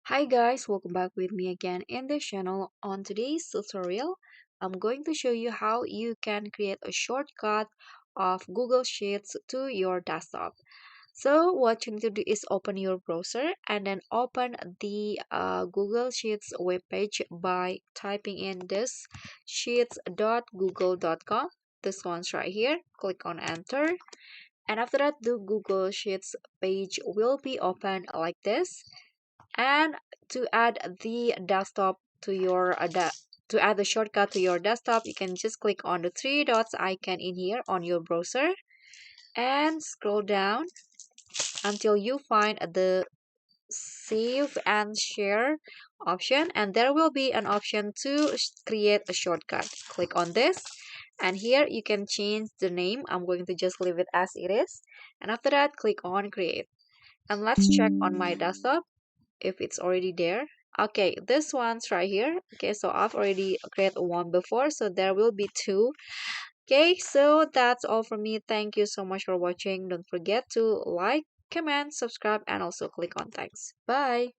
Hi guys, welcome back with me again in this channel. On today's tutorial, I'm going to show you how you can create a shortcut of Google Sheets to your desktop. So what you need to do is open your browser and then open the Google Sheets webpage by typing in this sheets.google.com. This one's right here. Click on enter. And after that, the Google Sheets page will be open like this. And to add the desktop to your to add the shortcut to your desktop, you can just click on the three dots icon in here on your browser and scroll down until you find the save and share option, and there will be an option to create a shortcut. Click on this, and here you can change the name. I'm going to just leave it as it is, and after that click on create, and let's check on my desktop if it's already there. Okay, this one's right here. Okay, so I've already created one before, so there will be two. Okay, so that's all from me. Thank you so much for watching. Don't forget to like, comment, subscribe, and also click on thanks. Bye.